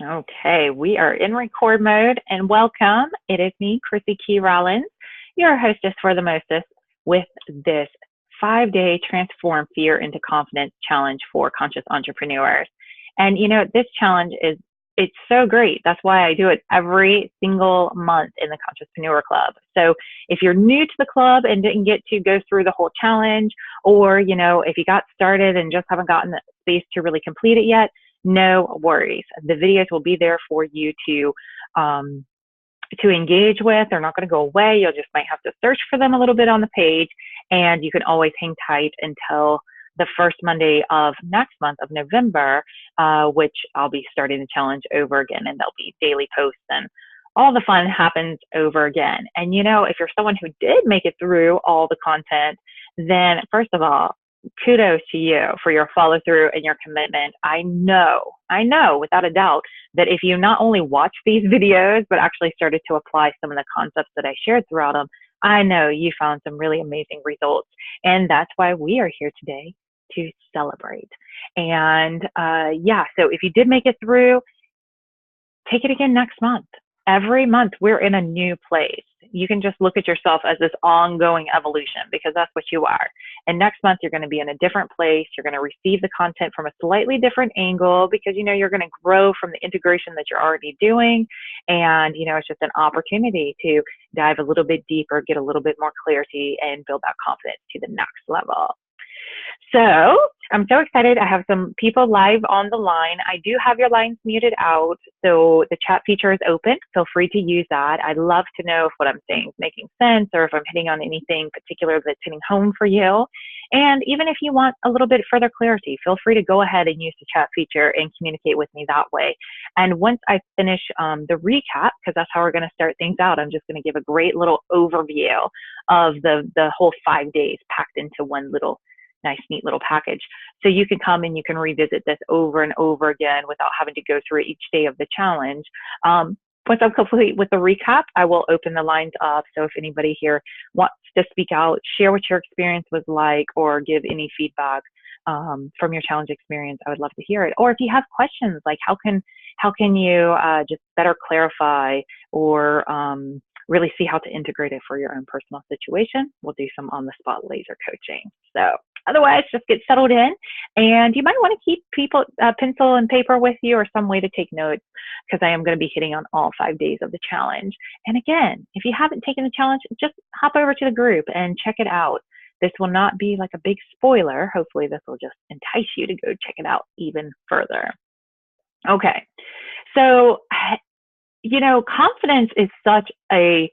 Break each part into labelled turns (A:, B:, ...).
A: Okay, we are in record mode and welcome. It is me, Chrissy Key Rollins, your hostess for the Mostest with this 5-day Transform Fear into Confidence challenge for conscious entrepreneurs. And this challenge it's so great. That's why I do it every single month in the Consciouspreneur Club. So if you're new to the club and didn't get to go through the whole challenge, or if you got started and just haven't gotten the space to really complete it yet, no worries. The videos will be there for you to engage with. They're not going to go away. You'll just might have to search for them a little bit on the page, and you can always hang tight until the first Monday of next month of November, which I'll be starting the challenge over again, and there'll be daily posts and all the fun happens over again. And if you're someone who did make it through all the content, then first of all, kudos to you for your follow through and your commitment. I know without a doubt that if you not only watch these videos, but actually started to apply some of the concepts that I shared throughout them, I know you found some really amazing results. And that's why we are here today to celebrate. And so if you did make it through, take it again next month. Every month we're in a new place. You can just look at yourself as this ongoing evolution, because that's what you are. And next month you're going to be in a different place. You're going to receive the content from a slightly different angle, because you're going to grow from the integration that you're already doing. And it's just an opportunity to dive a little bit deeper, get a little bit more clarity, and build that confidence to the next level. So I'm so excited. I have some people live on the line. I do have your lines muted out, so the chat feature is open. Feel free to use that. I'd love to know if what I'm saying is making sense, or if I'm hitting on anything particular that's hitting home for you. And even if you want a little bit further clarity, feel free to go ahead and use the chat feature and communicate with me that way. And once I finish the recap, because that's how we're going to start things out, I'm just going to give a great little overview of the whole 5 days packed into one little nice, neat little package. So you can come and you can revisit this over and over again without having to go through each day of the challenge. Once I'm complete with the recap, I will open the lines up. So if anybody here wants to speak out, share what your experience was like, or give any feedback from your challenge experience, I would love to hear it. Or if you have questions, like how can you just better clarify, or really see how to integrate it for your own personal situation, we'll do some on-the-spot laser coaching. So otherwise, just get settled in, and you might want to keep pencil and paper with you, or some way to take notes, because I am going to be hitting on all 5 days of the challenge. And again, if you haven't taken the challenge, just hop over to the group and check it out. This will not be like a big spoiler. Hopefully this will just entice you to go check it out even further. Okay, so confidence is such a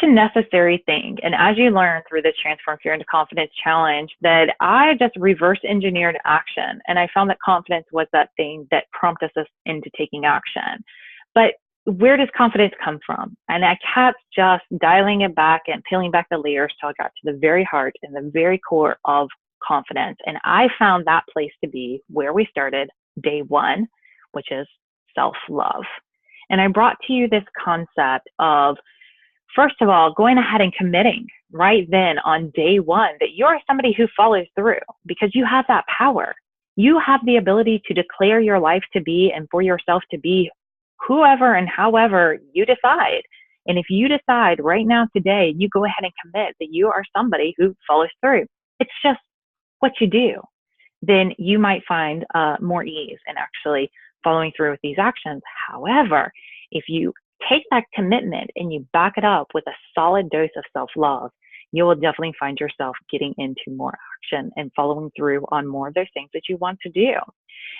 A: necessary thing. And as you learn through this Transform Fear into Confidence challenge, that I just reverse engineered action. And I found that confidence was that thing that prompted us into taking action. But where does confidence come from? And I kept just dialing it back and peeling back the layers till I got to the very heart and the very core of confidence. And I found that place to be where we started day one, which is self-love. And I brought to you this concept of, first of all, going ahead and committing right then on day one that you're somebody who follows through, because you have that power. You have the ability to declare your life to be, and for yourself to be, whoever and however you decide. And if you decide right now today, you go ahead and commit that you are somebody who follows through, it's just what you do, then you might find more ease in actually following through with these actions. However, if you take that commitment and you back it up with a solid dose of self-love, you will definitely find yourself getting into more action and following through on more of those things that you want to do.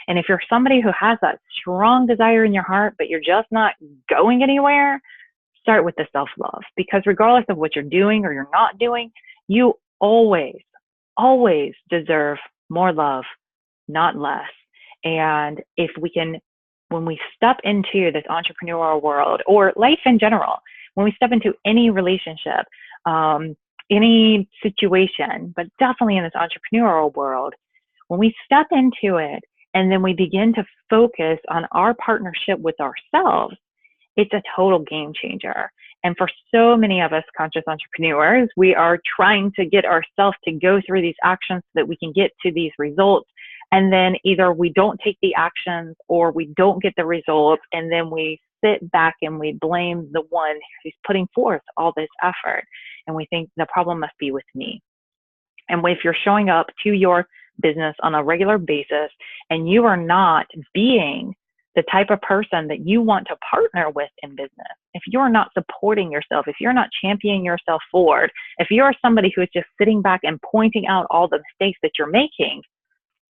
A: And if you're somebody who has that strong desire in your heart, but you're just not going anywhere, start with the self-love, because regardless of what you're doing or you're not doing, you always deserve more love, not less. And if we can, when we step into this entrepreneurial world, or life in general, when we step into any relationship, any situation, but definitely in this entrepreneurial world, when we step into it and then we begin to focus on our partnership with ourselves, it's a total game changer. And for so many of us conscious entrepreneurs, we are trying to get ourselves to go through these actions so that we can get to these results And then either we don't take the actions or we don't get the results. And then we sit back and we blame the one who's putting forth all this effort. And we think the problem must be with me. And if you're showing up to your business on a regular basis and you are not being the type of person that you want to partner with in business, if you're not supporting yourself, if you're not championing yourself forward, if you're somebody who is just sitting back and pointing out all the mistakes that you're making,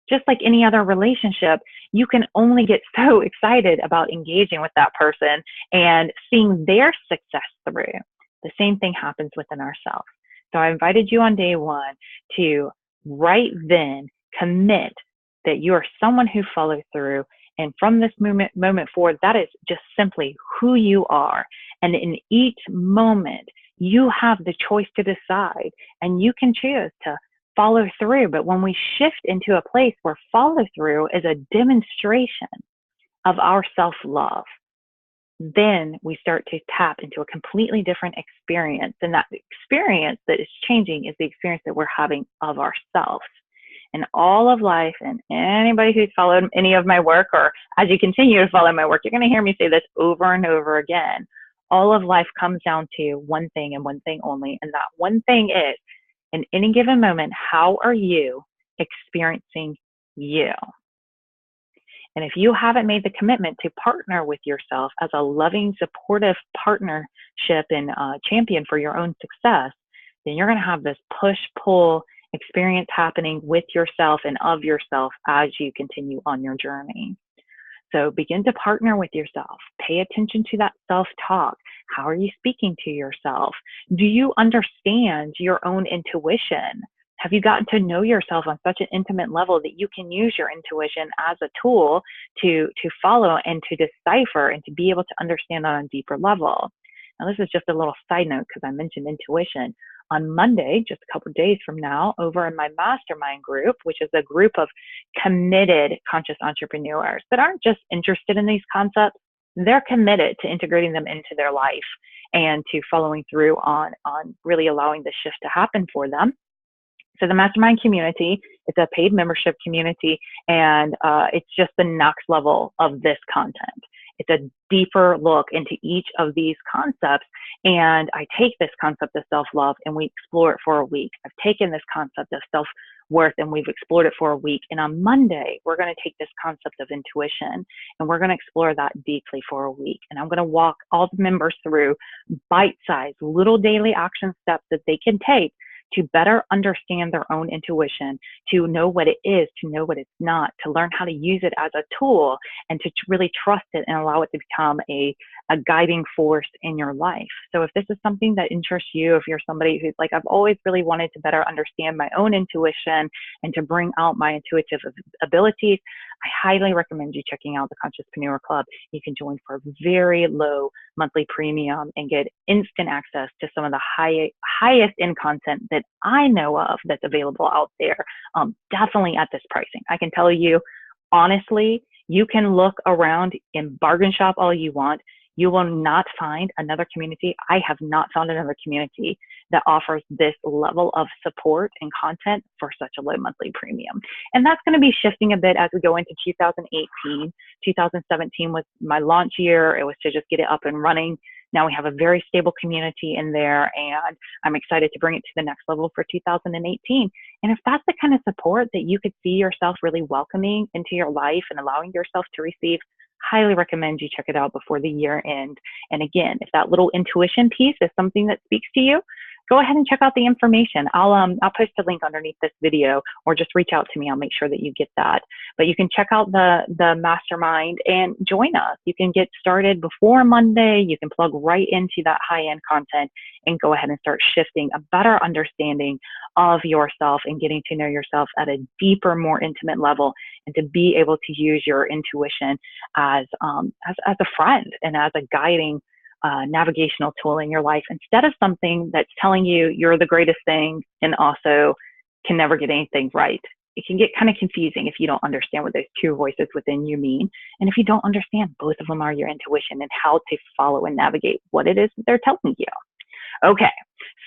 A: just like any other relationship, you can only get so excited about engaging with that person and seeing their success through. The same thing happens within ourselves. So I invited you on day one to right then commit that you are someone who follows through. And from this moment forward, that is just simply who you are. And in each moment, you have the choice to decide, and you can choose to follow through. But when we shift into a place where follow through is a demonstration of our self-love, then we start to tap into a completely different experience. And that experience that is changing is the experience that we're having of ourselves. And all of life, and anybody who's followed any of my work, or as you continue to follow my work, you're going to hear me say this over and over again. All of life comes down to one thing and one thing only. And that one thing is, in any given moment, how are you experiencing you? And if you haven't made the commitment to partner with yourself as a loving, supportive partnership and champion for your own success, then you're going to have this push-pull experience happening with yourself and of yourself as you continue on your journey. So begin to partner with yourself. Pay attention to that self-talk. How are you speaking to yourself? Do you understand your own intuition? Have you gotten to know yourself on such an intimate level that you can use your intuition as a tool to follow and to decipher and to be able to understand on a deeper level? Now, this is just a little side note because I mentioned intuition. On Monday, just a couple of days from now, over in my mastermind group, which is a group of committed conscious entrepreneurs that aren't just interested in these concepts, they're committed to integrating them into their life and to following through on really allowing the shift to happen for them. So the mastermind community, it's a paid membership community, and it's just the next level of this content. It's a deeper look into each of these concepts, and I take this concept of self-love and we explore it for a week. I've taken this concept of self-worth and we've explored it for a week. And on Monday, we're going to take this concept of intuition and we're going to explore that deeply for a week. And I'm going to walk all the members through bite-sized little daily action steps that they can take to better understand their own intuition, to know what it is, to know what it's not, to learn how to use it as a tool, and to really trust it and allow it to become a guiding force in your life. So if this is something that interests you, if you're somebody who's like, I've always really wanted to better understand my own intuition and to bring out my intuitive abilities, I highly recommend you checking out the Consciouspreneur Club. You can join for a very low monthly premium and get instant access to some of the highest end content that I know of that's available out there, definitely at this pricing. I can tell you, honestly, you can look around and bargain shop all you want. You will not find another community. I have not found another community that offers this level of support and content for such a low monthly premium. And that's going to be shifting a bit as we go into 2018. 2017 was my launch year. It was to just get it up and running. Now we have a very stable community in there, and I'm excited to bring it to the next level for 2018. And if that's the kind of support that you could see yourself really welcoming into your life and allowing yourself to receive, highly recommend you check it out before the year end. And again, if that little intuition piece is something that speaks to you, go ahead and check out the information. I'll post a link underneath this video, or just reach out to me. I'll make sure that you get that. But you can check out the mastermind and join us. You can get started before Monday. You can plug right into that high-end content and go ahead and start shifting a better understanding of yourself and getting to know yourself at a deeper, more intimate level, and to be able to use your intuition as a friend and as a guiding navigational tool in your life, instead of something that's telling you you're the greatest thing and also can never get anything right. It can get kind of confusing if you don't understand what those two voices within you mean. And if you don't understand both of them are your intuition and how to follow and navigate what it is that they're telling you. Okay,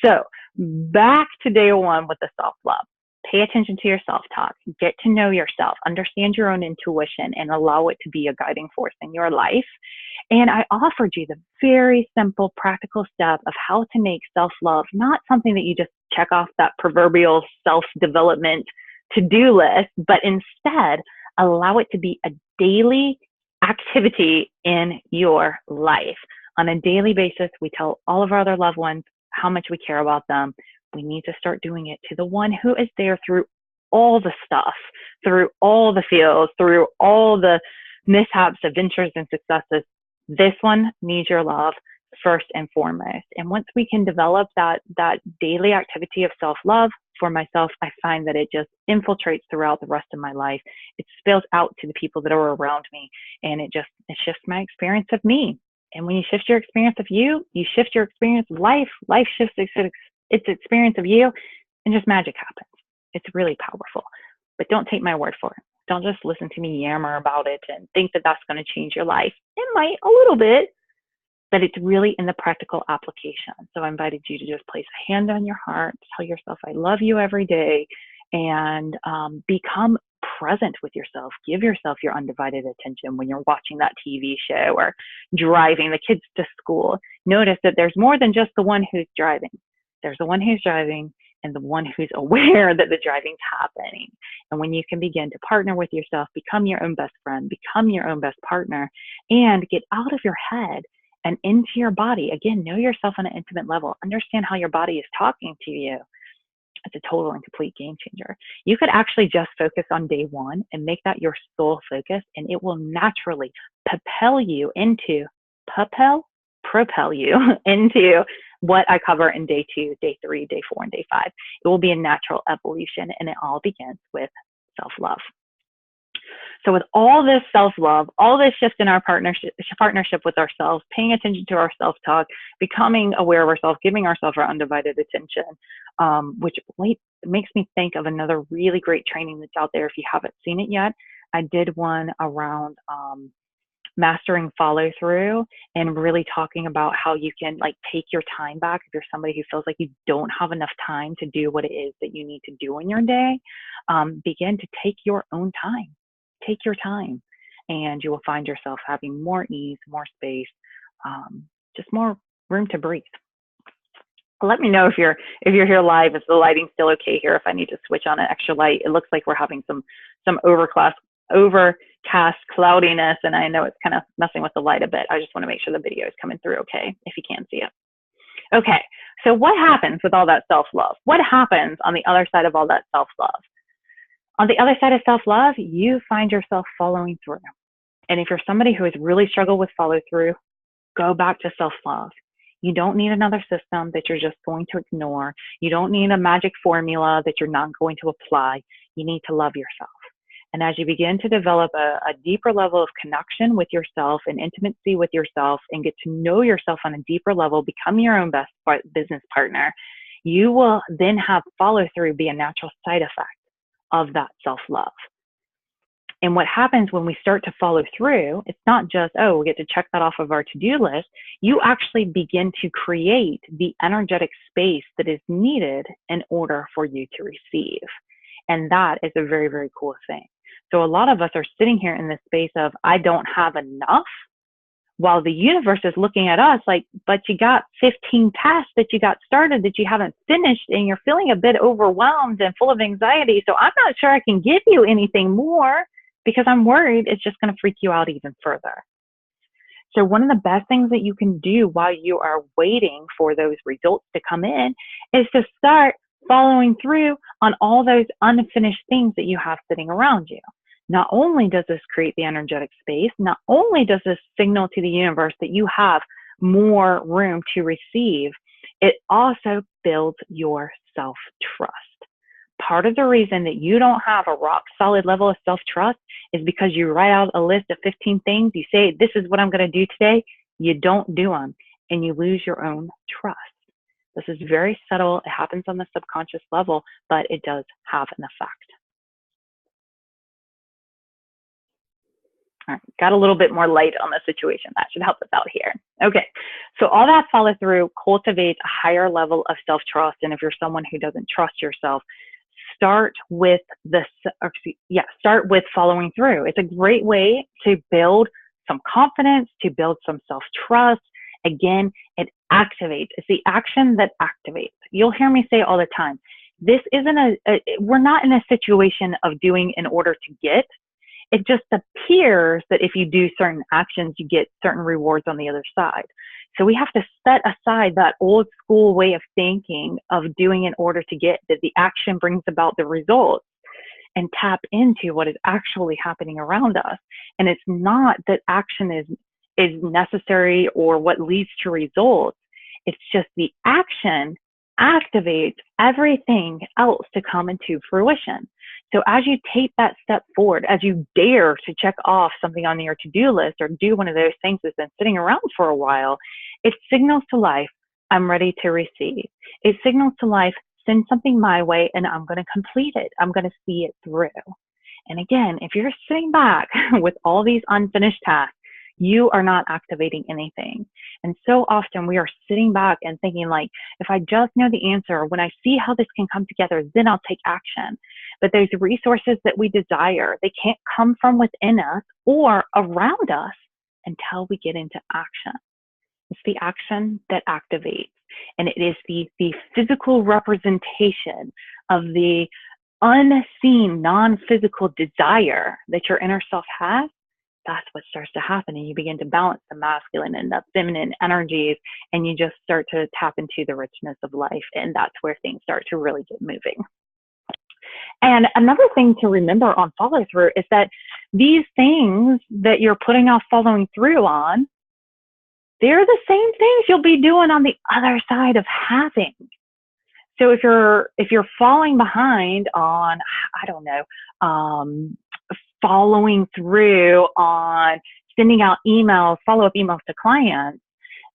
A: so back to day one with the self-love. Pay attention to your self-talk, get to know yourself, understand your own intuition, and allow it to be a guiding force in your life. And I offered you the very simple, practical step of how to make self-love not something that you just check off that proverbial self-development to-do list, but instead allow it to be a daily activity in your life. On a daily basis, we tell all of our other loved ones how much we care about them. We need to start doing it to the one who is there through all the stuff, through all the feels, through all the mishaps, adventures, and successes. This one needs your love first and foremost. And once we can develop that daily activity of self-love for myself, I find that it just infiltrates throughout the rest of my life. It spills out to the people that are around me, and it shifts my experience of me. And when you shift your experience of you, you shift your experience of life. Life shifts its experience of you, and just magic happens. It's really powerful. But don't take my word for it. Don't just listen to me yammer about it and think that that's going to change your life. It might a little bit, but it's really in the practical application. So I invited you to just place a hand on your heart, tell yourself, I love you every day, and become present with yourself. Give yourself your undivided attention when you're watching that TV show or driving the kids to school. Notice that there's more than just the one who's driving. There's the one who's driving and the one who's aware that the driving's happening. And when you can begin to partner with yourself, become your own best friend, become your own best partner, and get out of your head and into your body. Again, know yourself on an intimate level. Understand how your body is talking to you. It's a total and complete game changer. You could actually just focus on day one and make that your sole focus, and it will naturally propel you into what I cover in day 2, day 3, day 4, and day 5. It will be a natural evolution, and it all begins with self-love. So with all this self-love, all this shift in our partnership with ourselves, paying attention to our self-talk, becoming aware of ourselves, giving ourselves our undivided attention, which makes me think of another really great training that's out there if you haven't seen it yet. I did one around mastering follow through and really talking about how you can take your time back if you're somebody who feels like you don't have enough time to do what it is that you need to do in your day. Begin to take your own time. Take your time, and you will find yourself having more ease, more space, just more room to breathe. Let me know if you're here live. Is the lighting still okay here? If I need to switch on an extra light, it looks like we're having some overcast cloudiness, and I know it's kind of messing with the light a bit. I just want to make sure the video is coming through okay, if you can see it. Okay, so what happens with all that self-love? What happens on the other side of all that self-love? On the other side of self-love, you find yourself following through. And if you're somebody who has really struggled with follow through, go back to self-love. You don't need another system that you're just going to ignore. You don't need a magic formula that you're not going to apply. You need to love yourself. And as you begin to develop a deeper level of connection with yourself and intimacy with yourself and get to know yourself on a deeper level, become your own best business partner, you will then have follow through be a natural side effect of that self-love. And what happens when we start to follow through, it's not just, oh, we get to check that off of our to-do list. You actually begin to create the energetic space that is needed in order for you to receive. And that is a very, very cool thing. So a lot of us are sitting here in this space of, I don't have enough, while the universe is looking at us like, but you got 15 tasks that you got started that you haven't finished, and you're feeling a bit overwhelmed and full of anxiety. So I'm not sure I can give you anything more because I'm worried it's just going to freak you out even further. So one of the best things that you can do while you are waiting for those results to come in is to start following through on all those unfinished things that you have sitting around you. Not only does this create the energetic space, not only does this signal to the universe that you have more room to receive, it also builds your self-trust. Part of the reason that you don't have a rock solid level of self-trust is because you write out a list of 15 things. You say, this is what I'm going to do today. You don't do them, and you lose your own trust. This is very subtle. It happens on the subconscious level, but it does have an effect. All right, got a little bit more light on the situation. That should help us out here. Okay, so all that follow through cultivates a higher level of self-trust. And if you're someone who doesn't trust yourself, start with start with following through. It's a great way to build some confidence, to build some self-trust. Again, it activates. It's the action that activates. You'll hear me say all the time, this isn't we're not in a situation of doing in order to get. It just appears that if you do certain actions, you get certain rewards on the other side. So we have to set aside that old school way of thinking of doing in order to get, that the action brings about the results, and tap into what is actually happening around us. And it's not that action is necessary or what leads to results. It's just the action activates everything else to come into fruition. So as you take that step forward, as you dare to check off something on your to-do list or do one of those things that's been sitting around for a while, it signals to life, I'm ready to receive. It signals to life, send something my way and I'm going to complete it. I'm going to see it through. And again, if you're sitting back with all these unfinished tasks, you are not activating anything. And so often we are sitting back and thinking like, if I just know the answer, when I see how this can come together, then I'll take action. But there's resources that we desire. They can't come from within us or around us until we get into action. It's the action that activates. And it is the physical representation of the unseen, non-physical desire that your inner self has. That's what starts to happen. And you begin to balance the masculine and the feminine energies, and you just start to tap into the richness of life. And that's where things start to really get moving. And another thing to remember on follow through is that these things that you're putting off following through on, they're the same things you'll be doing on the other side of having. So if you're falling behind on, I don't know, following through on sending out emails, follow-up emails to clients,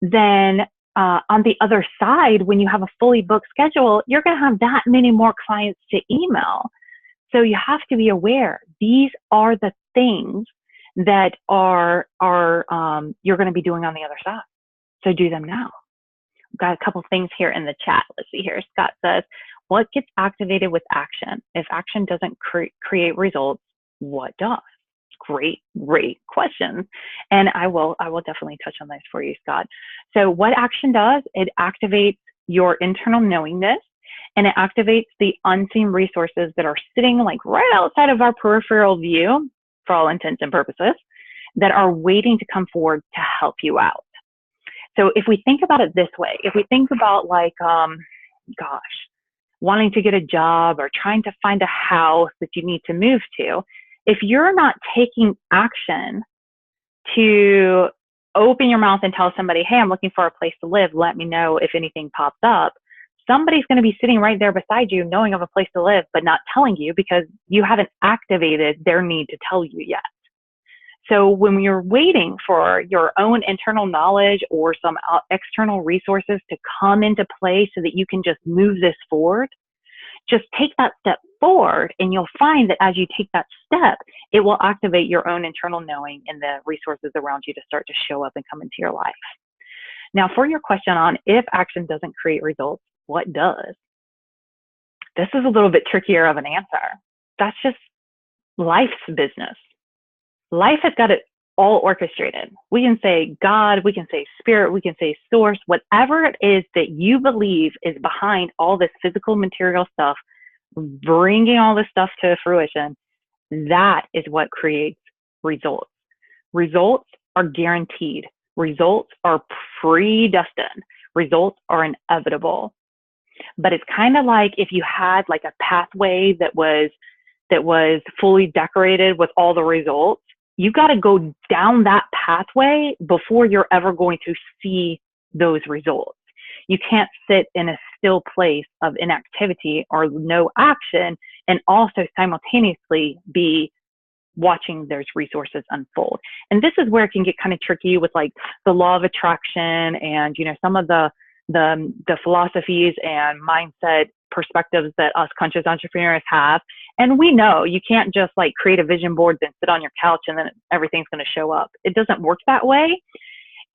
A: then on the other side, when you have a fully booked schedule, you're going to have that many more clients to email. So you have to be aware, these are the things that are you're going to be doing on the other side. So do them now. We've got a couple things here in the chat. Let's see here. Scott says, what gets activated with action? If action doesn't create results, what does? Great questions. And I will definitely touch on this for you, Scott. So what action does, it activates your internal knowingness, and it activates the unseen resources that are sitting like right outside of our peripheral view, for all intents and purposes, that are waiting to come forward to help you out. So if we think about it this way, if we think about like, wanting to get a job or trying to find a house that you need to move to, if you're not taking action to open your mouth and tell somebody, hey, I'm looking for a place to live, let me know if anything pops up, somebody's going to be sitting right there beside you knowing of a place to live, but not telling you because you haven't activated their need to tell you yet. So when you're waiting for your own internal knowledge or some external resources to come into play so that you can just move this forward, just take that step forward, and you'll find that as you take that step, it will activate your own internal knowing and the resources around you to start to show up and come into your life. Now, for your question on if action doesn't create results, what does? This is a little bit trickier of an answer. That's just life's business. Life has got it all orchestrated. We can say God, we can say spirit, we can say source, whatever it is that you believe is behind all this physical material stuff, bringing all this stuff to fruition, that is what creates results. Results are guaranteed. Results are predestined. Results are inevitable. But it's kind of like if you had like a pathway that was fully decorated with all the results, you got to go down that pathway before you're ever going to see those results. You can't sit in a still place of inactivity or no action and also simultaneously be watching those resources unfold. And this is where it can get kind of tricky with like the law of attraction and, you know, some of the philosophies and mindset perspectives that us conscious entrepreneurs have. And we know you can't just like create a vision board, then sit on your couch and then everything's going to show up. It doesn't work that way.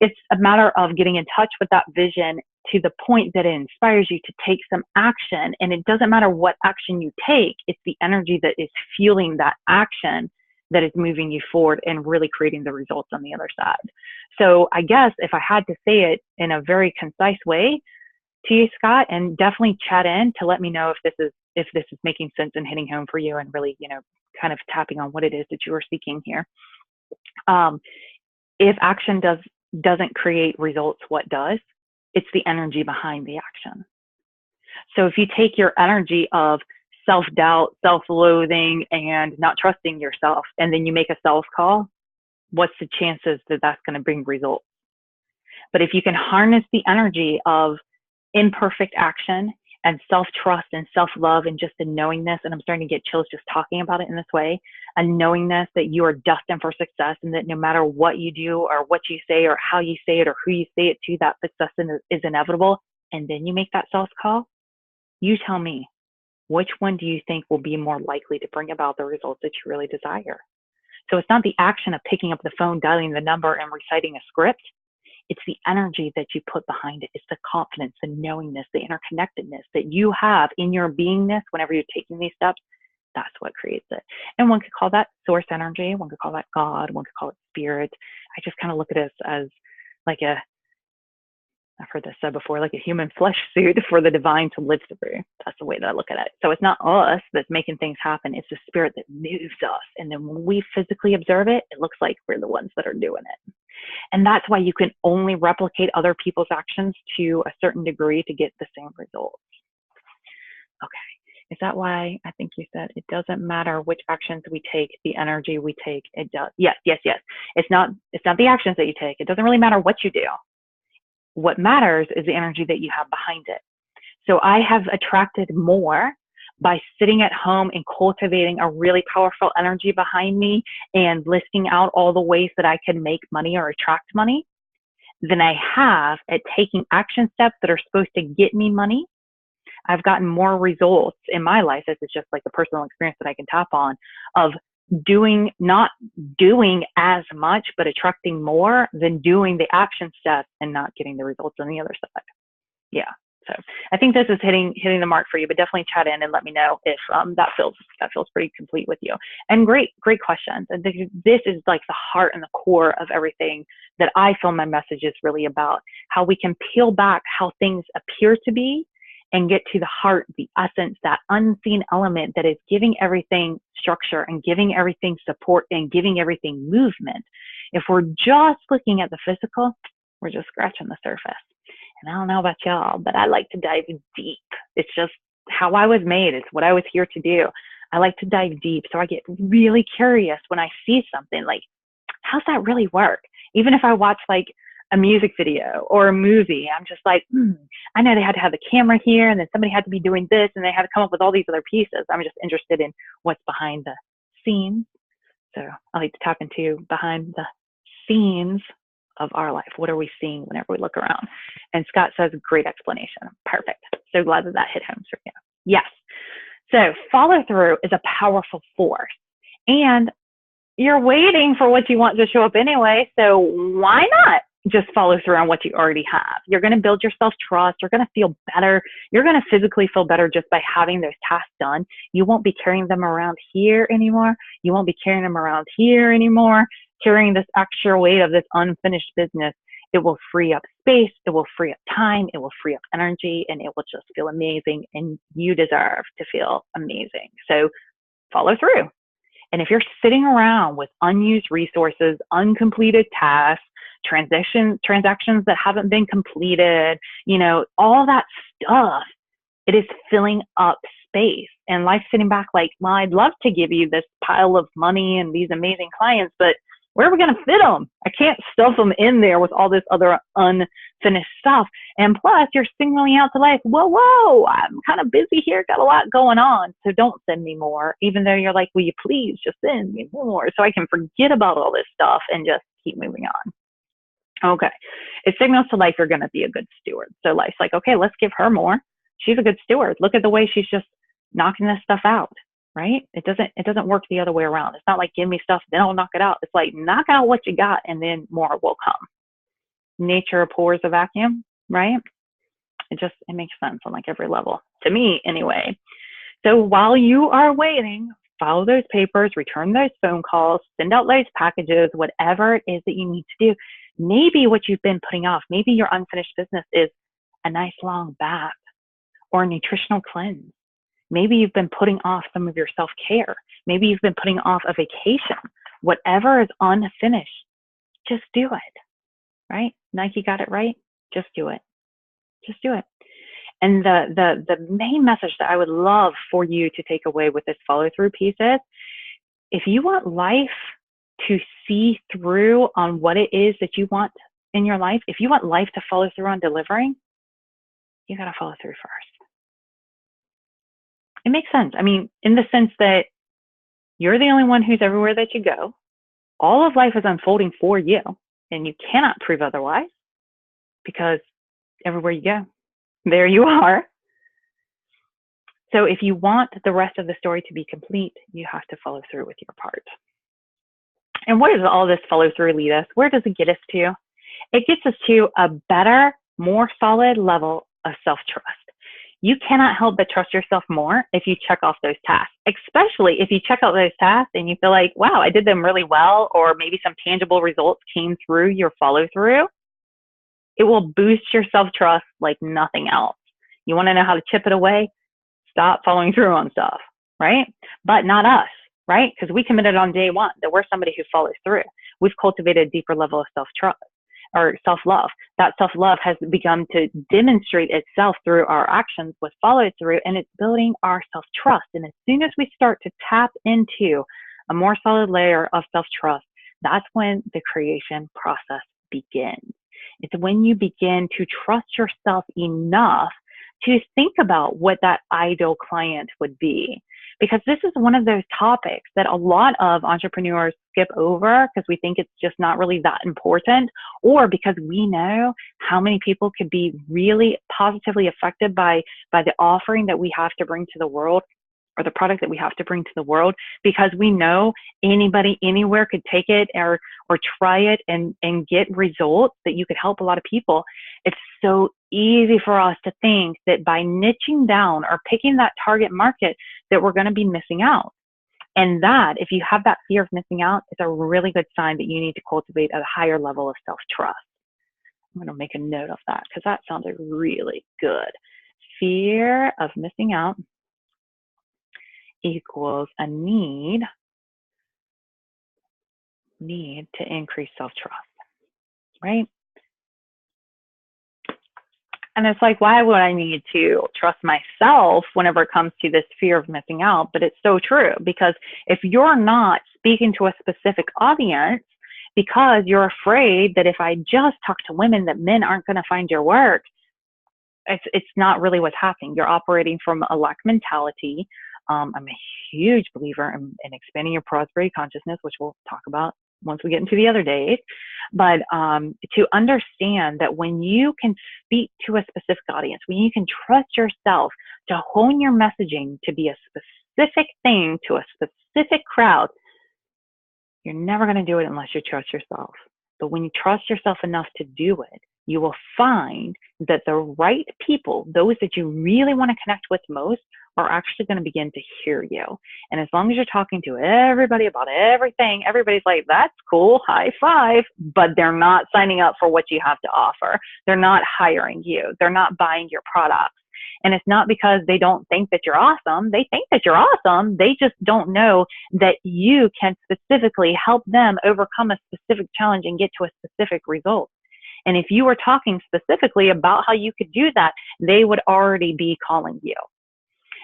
A: It's a matter of getting in touch with that vision, to the point that it inspires you to take some action. And it doesn't matter what action you take, it's the energy that is fueling that action that is moving you forward and really creating the results on the other side. So I guess if I had to say it in a very concise way to you, Scott, and definitely chat in to let me know if this is making sense and hitting home for you and really, kind of tapping on what it is that you are seeking here. If action doesn't create results, what does? It's the energy behind the action. So if you take your energy of self-doubt, self-loathing, and not trusting yourself, and then you make a sales call, what's the chances that that's going to bring results? But if you can harness the energy of imperfect action and self-trust and self-love and just a knowingness, and I'm starting to get chills just talking about it in this way, a knowingness that you are destined for success and that no matter what you do or what you say or how you say it or who you say it to, that success is inevitable, and then you make that sales call, you tell me, which one do you think will be more likely to bring about the results that you really desire? So it's not the action of picking up the phone, dialing the number, and reciting a script. It's the energy that you put behind it. It's the confidence, the knowingness, the interconnectedness that you have in your beingness whenever you're taking these steps. That's what creates it. And one could call that source energy. One could call that God. One could call it spirit. I just kind of look at this as like I've heard this said before, like a human flesh suit for the divine to live through. That's the way that I look at it. So it's not us that's making things happen. It's the spirit that moves us. And then when we physically observe it, it looks like we're the ones that are doing it. And that's why you can only replicate other people's actions to a certain degree to get the same results. Okay. Is that why I think you said it doesn't matter which actions we take, the energy we take, it does. Yes. It's not the actions that you take. It doesn't really matter what you do. What matters is the energy that you have behind it. So I have attracted more by sitting at home and cultivating a really powerful energy behind me and listing out all the ways that I can make money or attract money than I have at taking action steps that are supposed to get me money. I've gotten more results in my life. This is just like the personal experience that I can tap on of not doing as much, but attracting more than doing the action steps and not getting the results on the other side. Yeah. So I think this is hitting the mark for you, but definitely chat in and let me know if that feels pretty complete with you. And great questions. And this is like the heart and the core of everything that I feel my message is really about, how we can peel back how things appear to be and get to the heart, the essence, that unseen element that is giving everything structure and giving everything support and giving everything movement. If we're just looking at the physical, we're just scratching the surface. And I don't know about y'all, but I like to dive deep. It's just how I was made. It's what I was here to do. I like to dive deep. So I get really curious when I see something like, how's that really work? Even if I watch like a music video or a movie, I'm just like, I know they had to have the camera here and then somebody had to be doing this and they had to come up with all these other pieces. I'm just interested in what's behind the scenes. So I like to tap into behind the scenes of our life. What are we seeing whenever we look around? And Scott says, great explanation. Perfect. So glad that hit home for you. Yes. So follow through is a powerful force. And you're waiting for what you want to show up anyway. So why not just follow through on what you already have? You're going to build your self-trust. You're going to feel better. You're going to physically feel better just by having those tasks done. You won't be carrying them around here anymore. You won't be carrying them around here anymore, carrying this extra weight of this unfinished business. It will free up space. It will free up time. It will free up energy, and it will just feel amazing. And you deserve to feel amazing. So follow through. And if you're sitting around with unused resources, uncompleted tasks, transactions that haven't been completed, all that stuff, it is filling up space. And life's sitting back like, well, I'd love to give you this pile of money and these amazing clients, but where are we going to fit them? I can't stuff them in there with all this other unfinished stuff. And plus, you're signaling out to life, whoa, I'm kind of busy here, got a lot going on, so don't send me more, even though you're like, will you please just send me more so I can forget about all this stuff and just keep moving on. Okay. It signals to life you're going to be a good steward. So life's like, okay, let's give her more. She's a good steward. Look at the way she's just knocking this stuff out. Right? It doesn't work the other way around. It's not like give me stuff, then I'll knock it out. It's like knock out what you got and then more will come. Nature abhors a vacuum, right? It makes sense on like every level, to me anyway. So while you are waiting, follow those papers, return those phone calls, send out those packages, whatever it is that you need to do. Maybe what you've been putting off, maybe your unfinished business is a nice long bath or a nutritional cleanse. Maybe you've been putting off some of your self-care. Maybe you've been putting off a vacation. Whatever is unfinished, just do it, right? Nike got it right. Just do it. Just do it. And the main message that I would love for you to take away with this follow through piece is, if you want life to see through on what it is that you want in your life, if you want life to follow through on delivering, you got to follow through first. It makes sense. I mean, in the sense that you're the only one who's everywhere that you go. All of life is unfolding for you, and you cannot prove otherwise, because everywhere you go, there you are. So if you want the rest of the story to be complete, you have to follow through with your part. And where does all this follow through lead us? Where does it get us to? It gets us to a better, more solid level of self-trust. You cannot help but trust yourself more if you check off those tasks, especially if you check out those tasks and you feel like, wow, I did them really well, or maybe some tangible results came through your follow through. It will boost your self-trust like nothing else. You want to know how to chip it away? Stop following through on stuff, right? But not us, right? Because we committed on day one that we're somebody who follows through. We've cultivated a deeper level of self-trust or self-love. That self-love has begun to demonstrate itself through our actions with follow through, and it's building our self-trust. And as soon as we start to tap into a more solid layer of self-trust, that's when the creation process begins. It's when you begin to trust yourself enough to think about what that ideal client would be. Because this is one of those topics that a lot of entrepreneurs skip over because we think it's just not really that important, or because we know how many people could be really positively affected by the offering that we have to bring to the world, or the product that we have to bring to the world, because we know anybody anywhere could take it or try it and get results, that you could help a lot of people. It's so easy for us to think that by niching down or picking that target market that we're going to be missing out. And that, if you have that fear of missing out, it's a really good sign that you need to cultivate a higher level of self-trust. I'm going to make a note of that because that sounded really good. Fear of missing out equals a need to increase self-trust, right? And it's like, why would I need to trust myself whenever it comes to this fear of missing out? But it's so true, because if you're not speaking to a specific audience because you're afraid that if I just talk to women that men aren't going to find your work, it's not really what's happening. You're operating from a lack mentality. I'm a huge believer in expanding your prosperity consciousness, which we'll talk about once we get into the other days. But to understand that when you can speak to a specific audience, when you can trust yourself to hone your messaging to be a specific thing to a specific crowd, you're never going to do it unless you trust yourself. But when you trust yourself enough to do it, you will find that the right people, those that you really want to connect with most, are actually going to begin to hear you. And as long as you're talking to everybody about everything, everybody's like, that's cool, high five, but they're not signing up for what you have to offer. They're not hiring you. They're not buying your products. And it's not because they don't think that you're awesome. They think that you're awesome. They just don't know that you can specifically help them overcome a specific challenge and get to a specific result. And if you were talking specifically about how you could do that, they would already be calling you.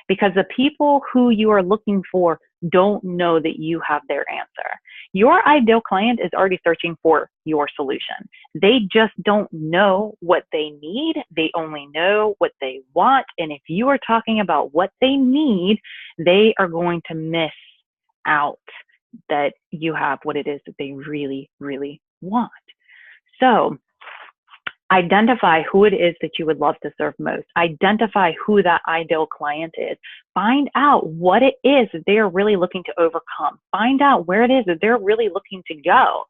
A: Because the people who you are looking for don't know that you have their answer. Your ideal client is already searching for your solution. They just don't know what they need. They only know what they want. And if you are talking about what they need, they are going to miss out that you have what it is that they really, really want. So identify who it is that you would love to serve most. Identify who that ideal client is. Find out what it is that they are really looking to overcome. Find out where it is that they're really looking to go.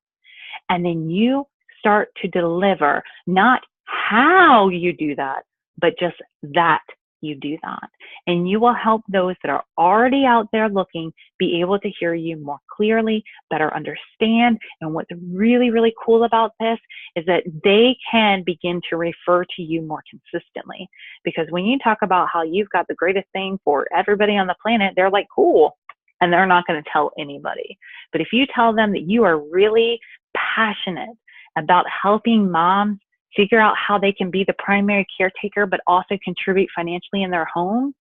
A: And then you start to deliver, not how you do that, but just that you do that. And you will help those that are already out there looking be able to hear you more clearly, better understand. And what's really, really cool about this is that they can begin to refer to you more consistently. Because when you talk about how you've got the greatest thing for everybody on the planet, they're like, cool. And they're not going to tell anybody. But if you tell them that you are really passionate about helping moms figure out how they can be the primary caretaker, but also contribute financially in their home,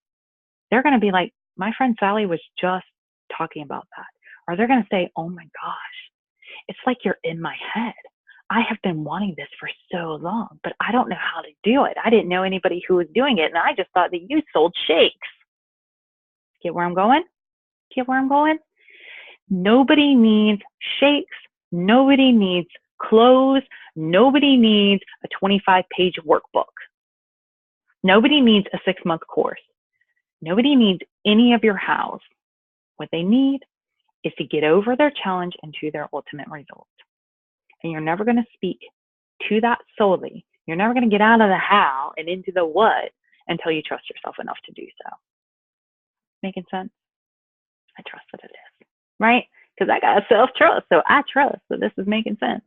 A: they're going to be like, my friend Sally was just talking about that. Or they're going to say, oh my gosh, it's like you're in my head. I have been wanting this for so long, but I don't know how to do it. I didn't know anybody who was doing it. And I just thought that you sold shakes. Get where I'm going? Get where I'm going? Nobody needs shakes. Nobody needs clothes. Nobody needs a 25-page workbook. Nobody needs a 6-month course. Nobody needs any of your hows. What they need is to get over their challenge and to their ultimate result. And you're never going to speak to that solely. You're never going to get out of the how and into the what until you trust yourself enough to do so. Making sense? I trust that it is, right? Because I got self-trust, so I trust that this is making sense.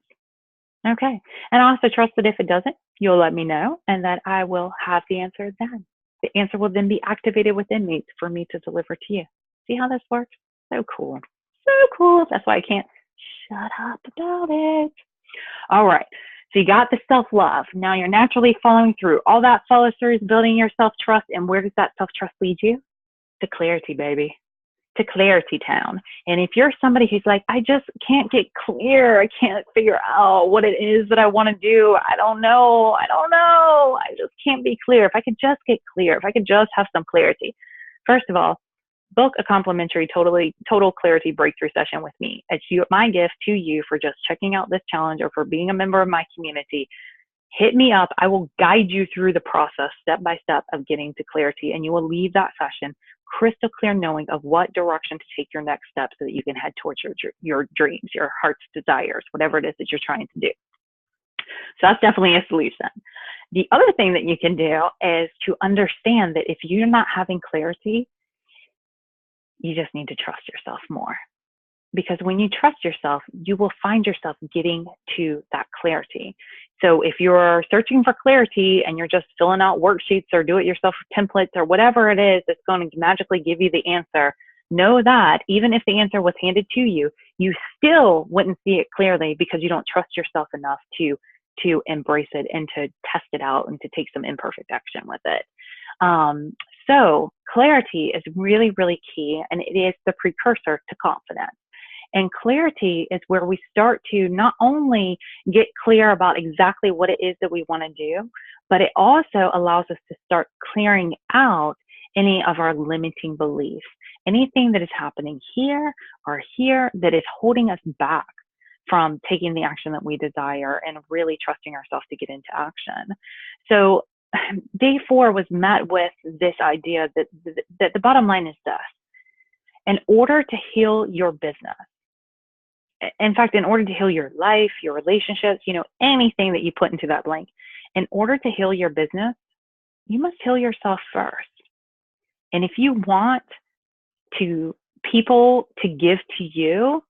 A: Okay. And I also trust that if it doesn't, you'll let me know and that I will have the answer then. The answer will then be activated within me for me to deliver to you. See how this works? So cool. So cool. That's why I can't shut up about it. All right. So you got the self-love. Now you're naturally following through. All that follows through is building your self-trust. And where does that self-trust lead you? To clarity, baby. To clarity town. And if you're somebody who's like, I just can't get clear, I can't figure out what it is that I want to do, I don't know, I just can't be clear. If I could just get clear, if I could just have some clarity. First of all, book a complimentary total clarity breakthrough session with me. It's my gift to you for just checking out this challenge or for being a member of my community. Hit me up. I will guide you through the process step by step of getting to clarity, and you will leave that session crystal clear knowing of what direction to take your next step so that you can head towards your dreams, your heart's desires, whatever it is that you're trying to do. So that's definitely a solution. The other thing that you can do is to understand that if you're not having clarity, you just need to trust yourself more. Because when you trust yourself, you will find yourself getting to that clarity. So if you're searching for clarity and you're just filling out worksheets or do-it-yourself templates or whatever it is that's going to magically give you the answer, know that even if the answer was handed to you, you still wouldn't see it clearly because you don't trust yourself enough to embrace it and to test it out and to take some imperfect action with it. So clarity is really, really key, and it is the precursor to confidence. And clarity is where we start to not only get clear about exactly what it is that we want to do, but it also allows us to start clearing out any of our limiting beliefs, anything that is happening here or here that is holding us back from taking the action that we desire and really trusting ourselves to get into action. So day 4 was met with this idea that the bottom line is this. In order to heal your business, in fact, in order to heal your life, your relationships, anything that you put into that blank, in order to heal your business, you must heal yourself first. And if you want people to give to you,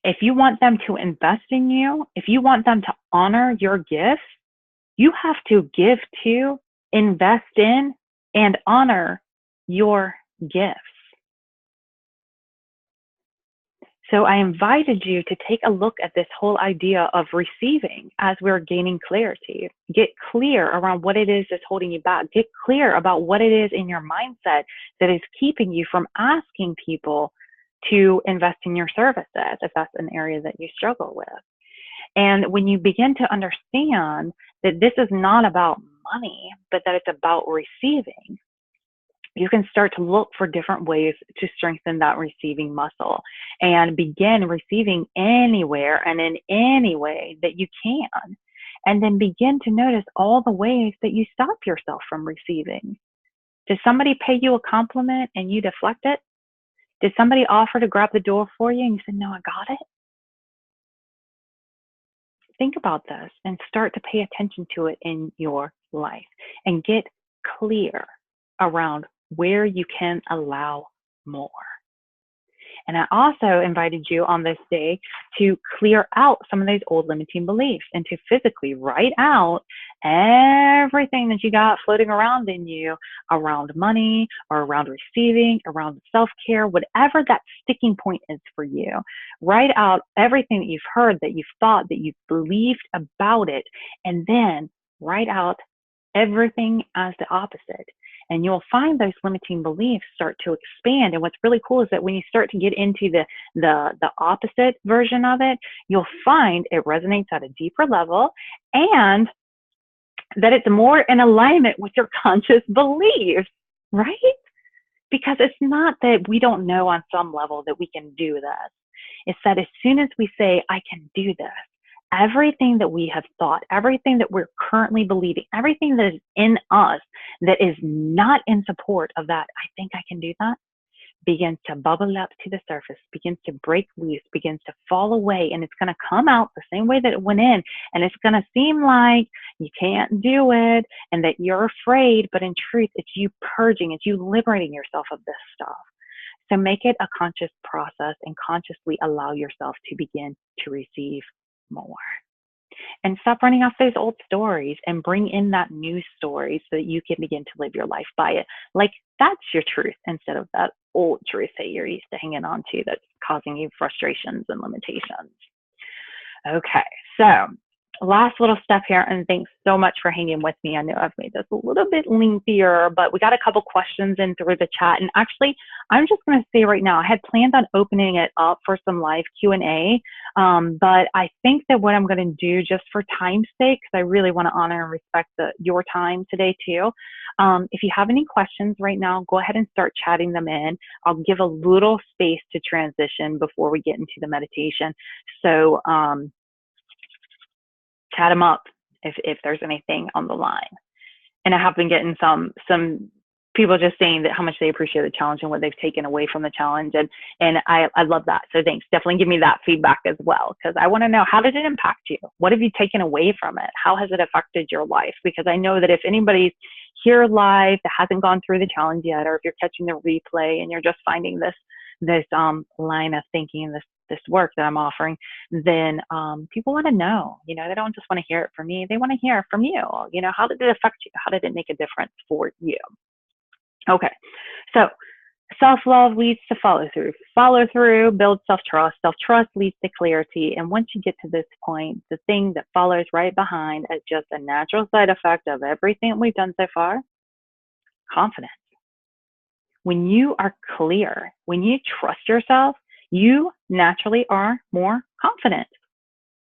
A: if you want them to invest in you, if you want them to honor your gifts, you have to give to, invest in, and honor your gifts. So I invited you to take a look at this whole idea of receiving as we're gaining clarity. Get clear around what it is that's holding you back. Get clear about what it is in your mindset that is keeping you from asking people to invest in your services, if that's an area that you struggle with. And when you begin to understand that this is not about money, but that it's about receiving, you can start to look for different ways to strengthen that receiving muscle and begin receiving anywhere and in any way that you can. And then begin to notice all the ways that you stop yourself from receiving. Did somebody pay you a compliment and you deflect it? Did somebody offer to grab the door for you and you said, no, I got it? Think about this and start to pay attention to it in your life and get clear around where you can allow more. And I also invited you on this day to clear out some of those old limiting beliefs and to physically write out everything that you got floating around in you around money or around receiving, around self-care, whatever that sticking point is for you. Write out everything that you've heard, that you've thought, that you've believed about it, and then write out everything as the opposite. And you'll find those limiting beliefs start to expand. And what's really cool is that when you start to get into the opposite version of it, you'll find it resonates at a deeper level and that it's more in alignment with your conscious beliefs, right? Because it's not that we don't know on some level that we can do this. It's that as soon as we say, I can do this, everything that we have thought, everything that we're currently believing, everything that is in us that is not in support of that, I think I can do that, begins to bubble up to the surface, begins to break loose, begins to fall away, and it's going to come out the same way that it went in. And it's going to seem like you can't do it and that you're afraid, but in truth, it's you purging, it's you liberating yourself of this stuff. So make it a conscious process and consciously allow yourself to begin to receive more. And stop running off those old stories and bring in that new story so that you can begin to live your life by it. Like that's your truth instead of that old truth that you're used to hanging on to that's causing you frustrations and limitations. Okay, so last little step here, and thanks so much for hanging with me. I know I've made this a little bit lengthier, but we got a couple questions in through the chat. And actually, I'm just going to say right now, I had planned on opening it up for some live Q&A, but I think that what I'm going to do just for time's sake, because I really want to honor and respect your time today too. If you have any questions right now, go ahead and start chatting them in. I'll give a little space to transition before we get into the meditation. So, chat them up if there's anything on the line. And I have been getting some people just saying that how much they appreciate the challenge and what they've taken away from the challenge. And I love that. So thanks. Definitely give me that feedback as well, because I want to know, how did it impact you? What have you taken away from it? How has it affected your life? Because I know that if anybody's here live that hasn't gone through the challenge yet, or if you're catching the replay and you're just finding this line of thinking, this work that I'm offering, then people want to know, they don't just want to hear it from me. They want to hear it from you. How did it affect you? How did it make a difference for you? Okay. So self-love leads to follow through. Follow through builds self-trust. Self-trust leads to clarity. And once you get to this point, the thing that follows right behind as just a natural side effect of everything we've done so far, confidence. When you are clear, when you trust yourself, you naturally are more confident.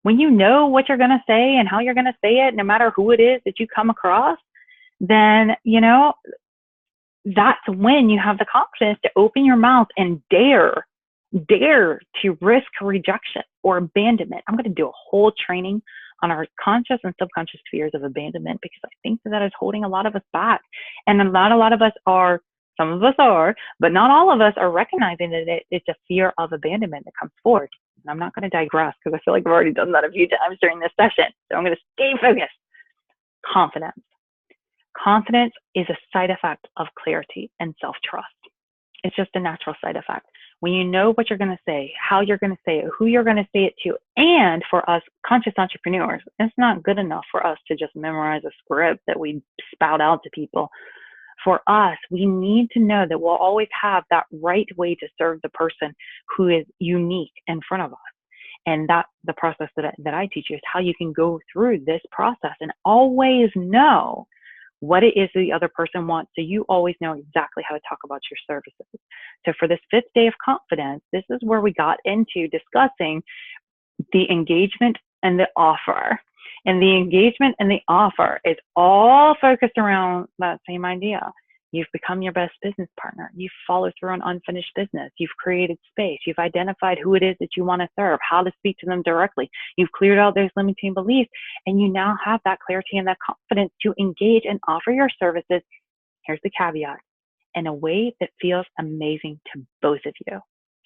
A: When you know what you're going to say and how you're going to say it, no matter who it is that you come across, then, that's when you have the confidence to open your mouth and dare to risk rejection or abandonment. I'm going to do a whole training on our conscious and subconscious fears of abandonment, because I think that is holding a lot of us back. And not a lot of us are. Some of us are, but not all of us are recognizing that it's a fear of abandonment that comes forward. And I'm not going to digress because I feel like I've already done that a few times during this session. So I'm going to stay focused. Confidence. Confidence is a side effect of clarity and self-trust. It's just a natural side effect. When you know what you're going to say, how you're going to say it, who you're going to say it to, and for us conscious entrepreneurs, it's not good enough for us to just memorize a script that we spout out to people. For us, we need to know that we'll always have that right way to serve the person who is unique in front of us. And that the process that I teach you is how you can go through this process and always know what it is the other person wants. So you always know exactly how to talk about your services. So for this 5th day of confidence, this is where we got into discussing the engagement and the offer. And the engagement and the offer is all focused around that same idea. You've become your best business partner. You've followed through on unfinished business. You've created space. You've identified who it is that you want to serve, how to speak to them directly. You've cleared out those limiting beliefs, and you now have that clarity and that confidence to engage and offer your services. Here's the caveat: in a way that feels amazing to both of you.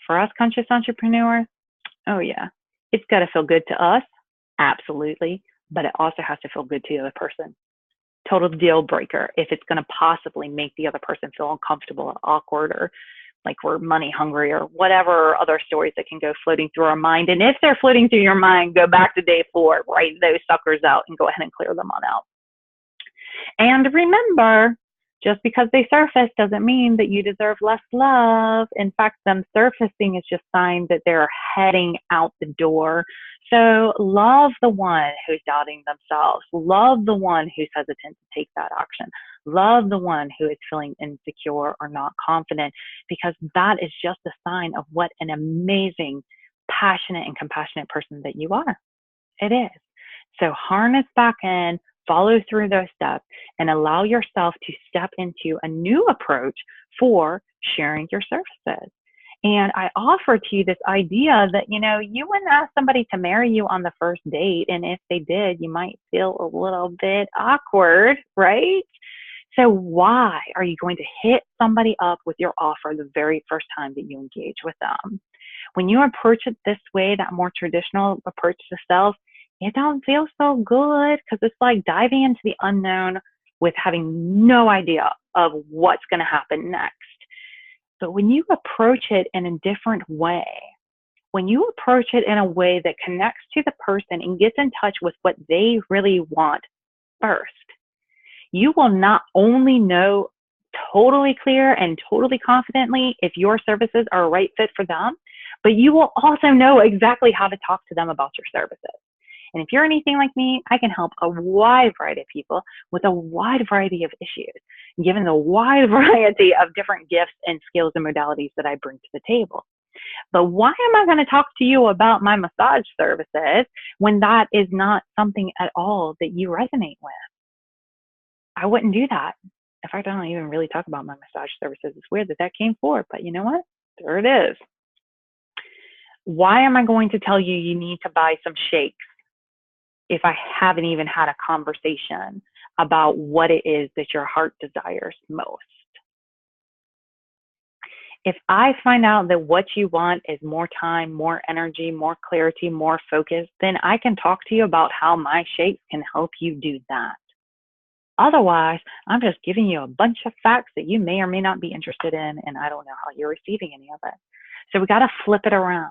A: For us conscious entrepreneurs, oh yeah, it's got to feel good to us, absolutely. But it also has to feel good to the other person. total deal breaker if it's going to possibly make the other person feel uncomfortable or awkward, or like we're money hungry, or whatever other stories that can go floating through our mind. And if they're floating through your mind, go back to day 4, write those suckers out and go ahead and clear them on out. And remember, just because they surface doesn't mean that you deserve less love. In fact, them surfacing is just a sign that they're heading out the door. So love the one who's doubting themselves. Love the one who's hesitant to take that action. Love the one who is feeling insecure or not confident, because that is just a sign of what an amazing, passionate, and compassionate person that you are. It is. So harness back in, follow through those steps, and allow yourself to step into a new approach for sharing your services. And I offer to you this idea that, you wouldn't ask somebody to marry you on the first date. And if they did, you might feel a little bit awkward, right? So why are you going to hit somebody up with your offer the very first time that you engage with them? When you approach it this way, that more traditional approach to sales, it don't feel so good, because it's like diving into the unknown with having no idea of what's going to happen next. But when you approach it in a different way, when you approach it in a way that connects to the person and gets in touch with what they really want first, you will not only know totally clear and totally confidently if your services are a right fit for them, but you will also know exactly how to talk to them about your services. And if you're anything like me, I can help a wide variety of people with a wide variety of issues, given the wide variety of different gifts and skills and modalities that I bring to the table. But why am I going to talk to you about my massage services when that is not something at all that you resonate with? I wouldn't do that. In fact, I don't even really talk about my massage services. It's weird that that came forward, but you know what? There it is. Why am I going to tell you you need to buy some shakes if I haven't even had a conversation about what it is that your heart desires most? If I find out that what you want is more time, more energy, more clarity, more focus, then I can talk to you about how my shakes can help you do that. Otherwise, I'm just giving you a bunch of facts that you may or may not be interested in, and I don't know how you're receiving any of it. So we got to flip it around.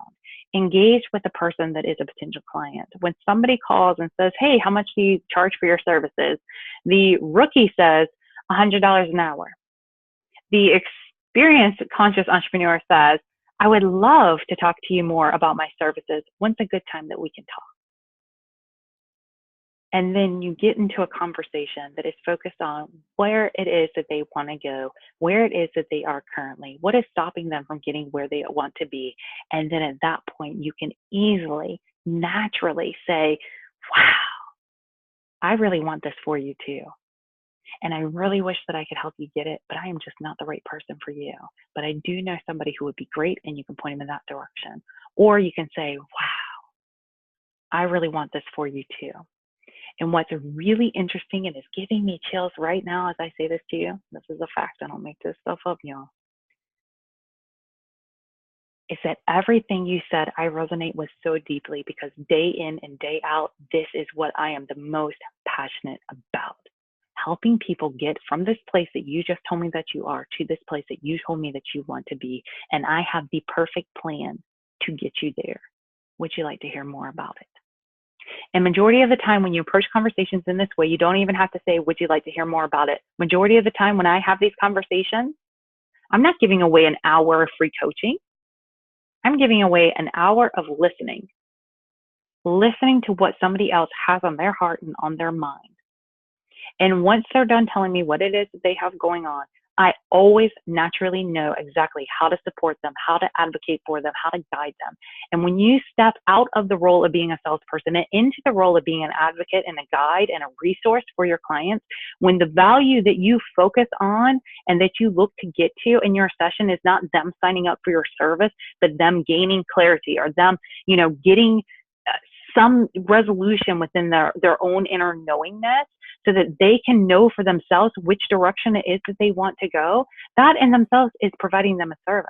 A: Engage with the person that is a potential client. When somebody calls and says, hey, how much do you charge for your services? The rookie says $100 an hour. The experienced conscious entrepreneur says, I would love to talk to you more about my services. When's a good time that we can talk? And then you get into a conversation that is focused on where it is that they want to go, where it is that they are currently, what is stopping them from getting where they want to be. And then at that point, you can easily, naturally say, wow, I really want this for you too. And I really wish that I could help you get it, but I am just not the right person for you. But I do know somebody who would be great, and you can point them in that direction. Or you can say, wow, I really want this for you too. And what's really interesting, and is giving me chills right now as I say this to you, this is a fact, I don't make this stuff up, y'all, is that everything you said I resonate with so deeply, because day in and day out, this is what I am the most passionate about. Helping people get from this place that you just told me that you are to this place that you told me that you want to be. And I have the perfect plan to get you there. Would you like to hear more about it? And majority of the time when you approach conversations in this way, you don't even have to say, would you like to hear more about it? Majority of the time when I have these conversations, I'm not giving away an hour of free coaching. I'm giving away an hour of listening to what somebody else has on their heart and on their mind. And once they're done telling me what it is that they have going on, I always naturally know exactly how to support them, how to advocate for them, how to guide them. And when you step out of the role of being a salesperson and into the role of being an advocate and a guide and a resource for your clients, when the value that you focus on and that you look to get to in your session is not them signing up for your service, but them gaining clarity, or them, getting some resolution within their own inner knowingness, so that they can know for themselves which direction it is that they want to go, that in themselves is providing them a service.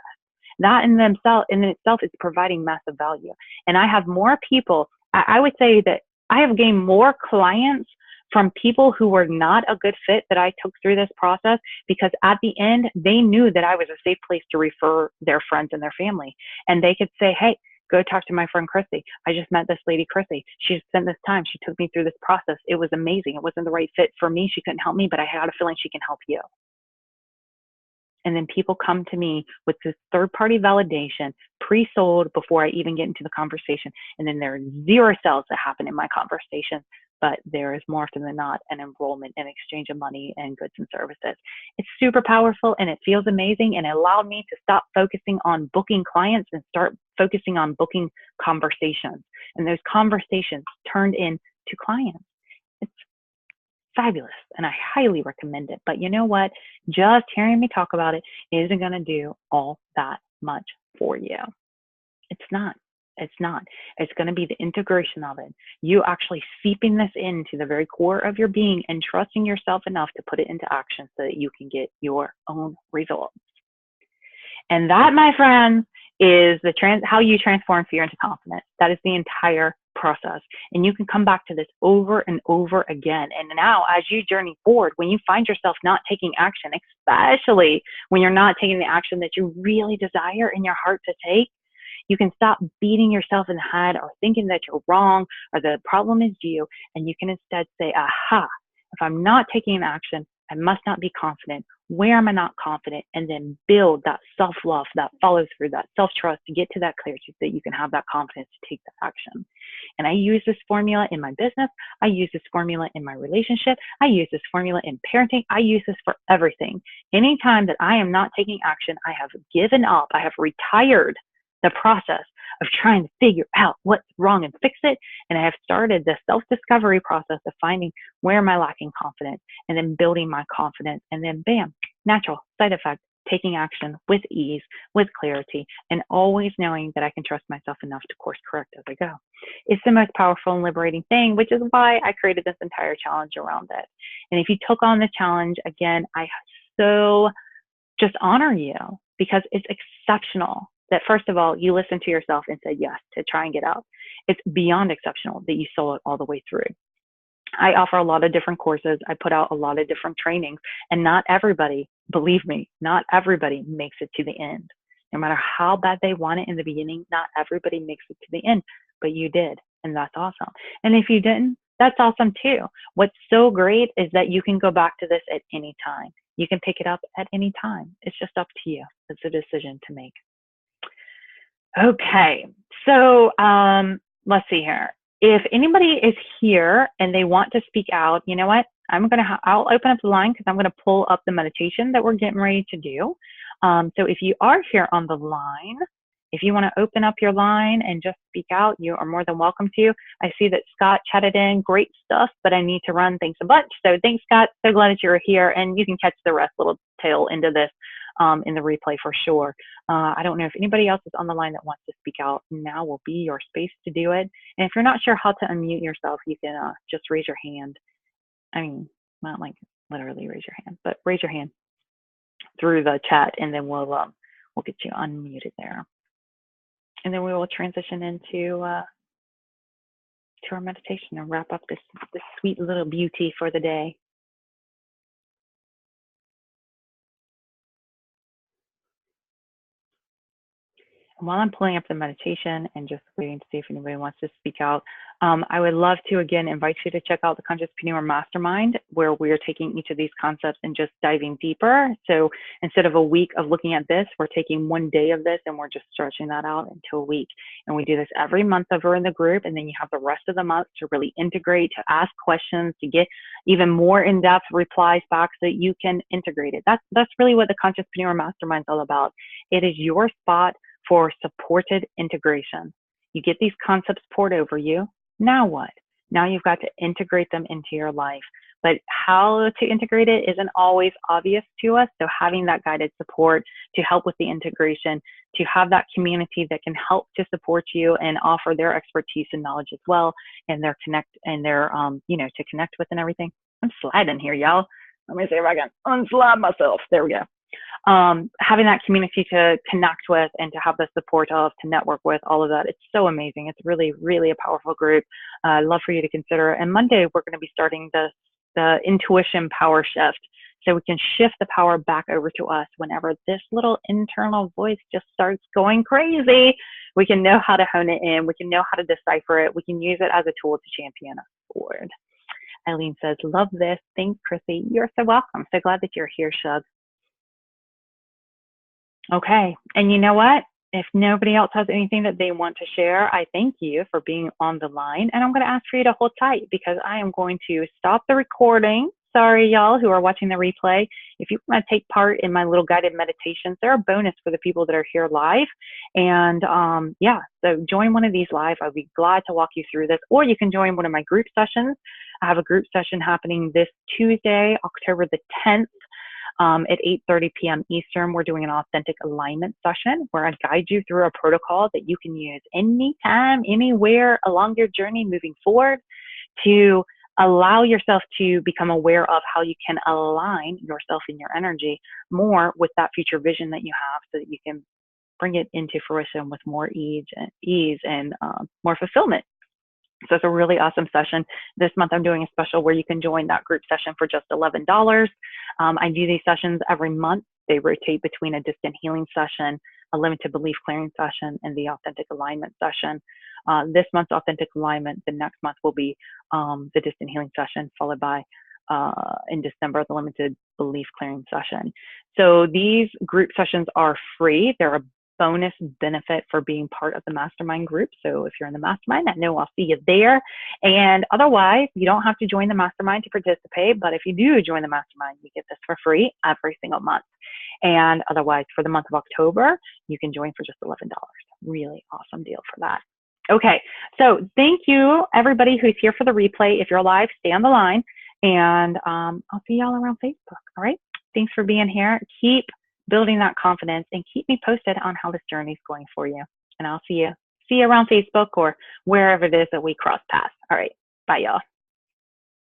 A: That in itself is providing massive value. And I have more people, I would say that I have gained more clients from people who were not a good fit that I took through this process, because at the end, they knew that I was a safe place to refer their friends and their family. And they could say, hey, go talk to my friend Chrissy. I just met this lady, Chrissy. She spent this time. She took me through this process. It was amazing. It wasn't the right fit for me. She couldn't help me, but I had a feeling she can help you. And then people come to me with this third-party validation, pre-sold before I even get into the conversation. And then there are zero sales that happen in my conversation, but there is more often than not an enrollment and exchange of money and goods and services. It's super powerful and it feels amazing, and it allowed me to stop focusing on booking clients and start focusing on booking conversations. And those conversations turned into clients. It's fabulous, and I highly recommend it. But you know what? Just hearing me talk about it isn't going to do all that much for you. It's not. It's not. It's going to be the integration of it. You actually seeping this into the very core of your being and trusting yourself enough to put it into action so that you can get your own results. And that, my friends, is how you transform fear into confidence. That is the entire process. And you can come back to this over and over again. And now, as you journey forward, when you find yourself not taking action, especially when you're not taking the action that you really desire in your heart to take, you can stop beating yourself in the head or thinking that you're wrong or the problem is you. And you can instead say, aha, if I'm not taking action, I must not be confident. Where am I not confident? And then build that self-love, that follow through, that self-trust to get to that clarity so that you can have that confidence to take that action. And I use this formula in my business. I use this formula in my relationship. I use this formula in parenting. I use this for everything. Anytime that I am not taking action, I have given up. I have retired the process of trying to figure out what's wrong and fix it. And I have started the self-discovery process of finding where am I lacking confidence and then building my confidence. And then bam, natural side effect, taking action with ease, with clarity, and always knowing that I can trust myself enough to course correct as I go. It's the most powerful and liberating thing, which is why I created this entire challenge around it. And if you took on the challenge, again, I so just honor you because it's exceptional that, first of all, you listened to yourself and said yes to try and get out. It's beyond exceptional that you saw it all the way through. I offer a lot of different courses. I put out a lot of different trainings, and not everybody, believe me, not everybody makes it to the end. No matter how bad they want it in the beginning, not everybody makes it to the end, but you did, and that's awesome. And if you didn't, that's awesome too. What's so great is that you can go back to this at any time. You can pick it up at any time. It's just up to you. It's a decision to make. Okay, so let's see here. If anybody is here and they want to speak out, you know what? I'll open up the line because I'm going to pull up the meditation that we're getting ready to do. So if you are here on the line, if you want to open up your line and just speak out, you are more than welcome to. I see that Scott chatted in, great stuff, but I need to run things a bunch. So thanks, Scott. So glad that you're here, and you can catch the rest, little tail into this in the replay for sure. I don't know if anybody else is on the line that wants to speak out. Now will be your space to do it. And if you're not sure how to unmute yourself, you can just raise your hand. I mean, not like literally raise your hand, but raise your hand through the chat, and then we'll get you unmuted there. And then we will transition into to our meditation and wrap up this sweet little beauty for the day. While I'm pulling up the meditation and just waiting to see if anybody wants to speak out, I would love to, again, invite you to check out the Consciouspreneur Mastermind, where we are taking each of these concepts and just diving deeper. So instead of a week of looking at this, we're taking one day of this and we're just stretching that out into a week. And we do this every month over in the group. And then you have the rest of the month to really integrate, to ask questions, to get even more in-depth replies back so that you can integrate it. That's really what the Consciouspreneur Mastermind is all about. It is your spot for supported integration. You get these concepts poured over you. Now what? Now you've got to integrate them into your life. But how to integrate it isn't always obvious to us. So having that guided support to help with the integration, to have that community that can help to support you and offer their expertise and knowledge as well, and their to connect with and everything. I'm sliding here, y'all. Let me see if I can unslide myself. There we go. having that community to connect with and to have the support of, to network with, all of that. It's so amazing. It's really, really a powerful group. I'd love for you to consider. And Monday, we're going to be starting the intuition power shift. So we can shift the power back over to us whenever this little internal voice just starts going crazy. We can know how to hone it in. We can know how to decipher it. We can use it as a tool to champion us forward. Eileen says, love this. Thanks, Chrissy. You're so welcome. So glad that you're here, Shug. Okay. And you know what? If nobody else has anything that they want to share, I thank you for being on the line. And I'm going to ask for you to hold tight because I am going to stop the recording. Sorry, y'all who are watching the replay. If you want to take part in my little guided meditations, they're a bonus for the people that are here live. And yeah, so join one of these live. I'd be glad to walk you through this. Or you can join one of my group sessions. I have a group session happening this Tuesday, October the 10th. At 8:30 p.m. Eastern, we're doing an authentic alignment session where I guide you through a protocol that you can use anytime, anywhere along your journey moving forward to allow yourself to become aware of how you can align yourself and your energy more with that future vision that you have so that you can bring it into fruition with more ease and more fulfillment. So it's a really awesome session. This month I'm doing a special where you can join that group session for just $11. I do these sessions every month. They rotate between a distant healing session, a limited belief clearing session, and the authentic alignment session. This month's authentic alignment, the next month will be the distant healing session, followed by in December, the limited belief clearing session. So these group sessions are free. They're a bonus benefit for being part of the mastermind group. So if you're in the mastermind, I know I'll see you there. And otherwise, you don't have to join the mastermind to participate. But if you do join the mastermind, you get this for free every single month. And otherwise, for the month of October, you can join for just $11. Really awesome deal for that. Okay, so thank you, everybody who's here for the replay. If you're live, stay on the line. And I'll see y'all around Facebook. All right, thanks for being here. Keep building that confidence and keep me posted on how this journey is going for you. And I'll see you around Facebook or wherever it is that we cross paths. All right. Bye, y'all.